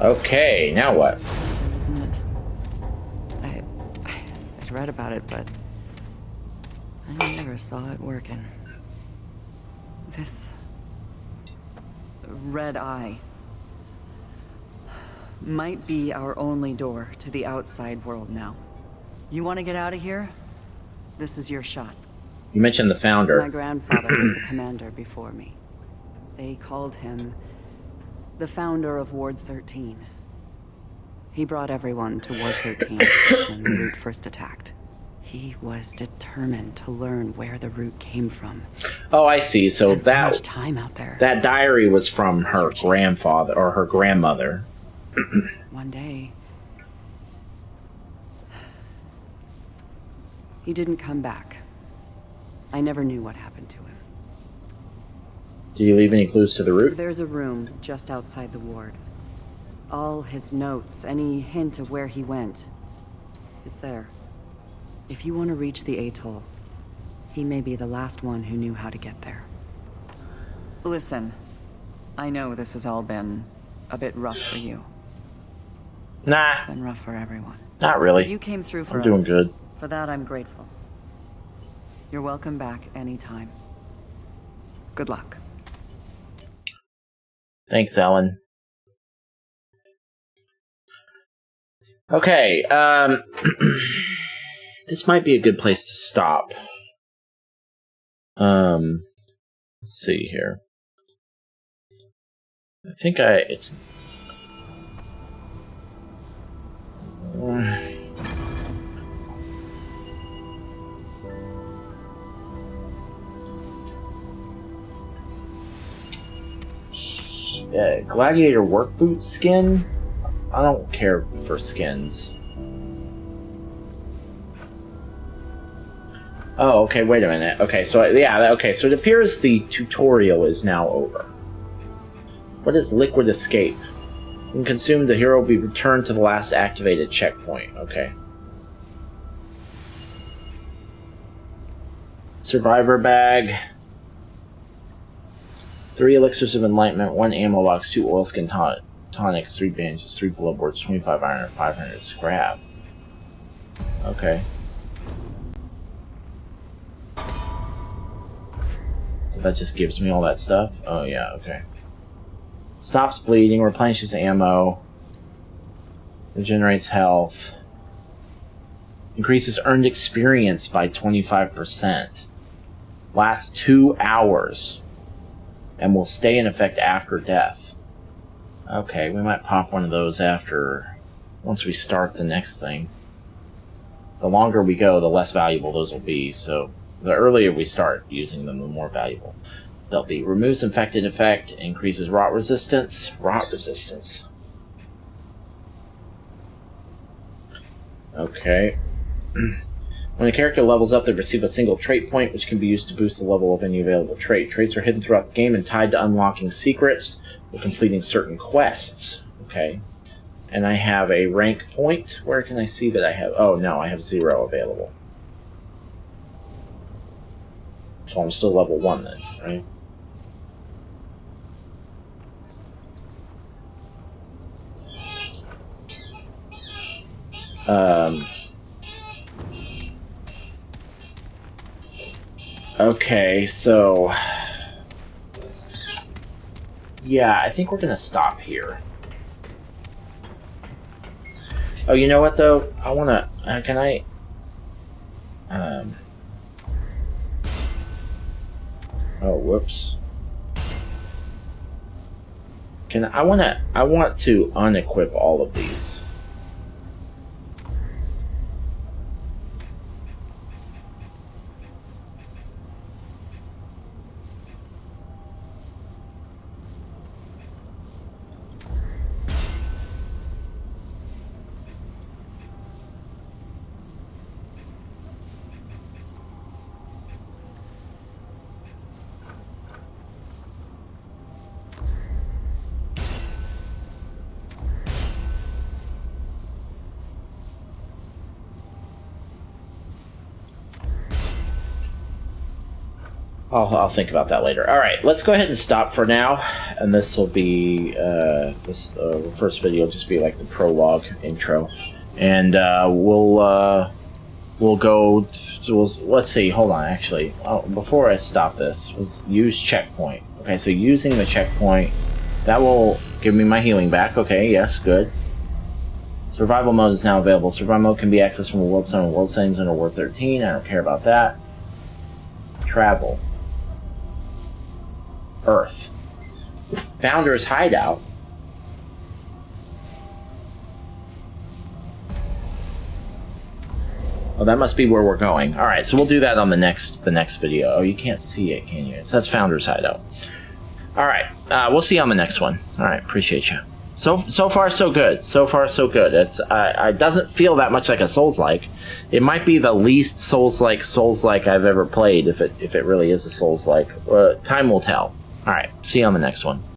Okay, now what? Isn't it? I'd read about it, but I never saw it working. This red eye might be our only door to the outside world now. You want to get out of here? This is your shot. You mentioned the founder. My grandfather was the commander before me. They called him the founder of Ward 13. He brought everyone to Ward 13 when the Root first attacked. He was determined to learn where the Root came from. Oh, I see. So Spent so much time out there. That diary was from her grandfather or her grandmother. One day, he didn't come back. I never knew what happened to him. Do you leave any clues to the Root? There's a room just outside the ward. All his notes, any hint of where he went, it's there. If you want to reach the atoll, he may be the last one who knew how to get there. Listen, I know this has all been a bit rough for you. Nah. It's been rough for everyone. Not really. You came through for I'm doing us. good. For that, I'm grateful. You're welcome back anytime. Good luck. Thanks, Ellen. Okay, this might be a good place to stop. Let's see here. I think it's... Gladiator work boot skin? I don't care for skins. Oh, okay, wait a minute. Okay, so yeah, okay, so it appears the tutorial is now over. What is Liquid Escape? When consumed, the hero will be returned to the last activated checkpoint. Okay. Survivor bag. 3 elixirs of enlightenment, 1 ammo box, 2 oilskin tonics, 3 bandages, 3 blowboards, 25 iron, and 500 scrap. Okay. So that just gives me all that stuff? Oh yeah, okay. Stops bleeding, replenishes ammo, regenerates health, increases earned experience by 25%, lasts 2 hours, and will stay in effect after death. Okay, we might pop one of those once we start the next thing. The longer we go, the less valuable those will be, so the earlier we start using them, the more valuable they'll be. Removes infected effect, increases rot resistance. Rot resistance. Okay. When a character levels up, they receive a single trait point, which can be used to boost the level of any available trait. Traits are hidden throughout the game and tied to unlocking secrets or completing certain quests. Okay. And I have a rank point. Where can I see that I have... Oh, no, I have 0 available. So I'm still level 1 then, right? Okay, so... Yeah, I think we're gonna stop here. Oh, you know what, though? I wanna... can I... Oh, whoops. I want to unequip all of these. I'll think about that later. All right, let's go ahead and stop for now, and this will be the first video will just be like the prologue intro, and we'll go. Let's see. Hold on, actually, before I stop this, use checkpoint. Okay, so using the checkpoint, that will give me my healing back. Okay, yes, good. Survival mode is now available. Survival mode can be accessed from a world center and world settings under Ward 13. I don't care about that. Travel. Earth. Founder's Hideout. Oh, that must be where we're going. All right, so we'll do that on the next video. Oh, you can't see it, can you? So that's Founder's Hideout. All right, we'll see you on the next one. All right, appreciate you. So far so good. So far so good. It doesn't feel that much like a Souls-like. It might be the least Souls-like I've ever played. If it really is a Souls-like, time will tell. All right, see you on the next one.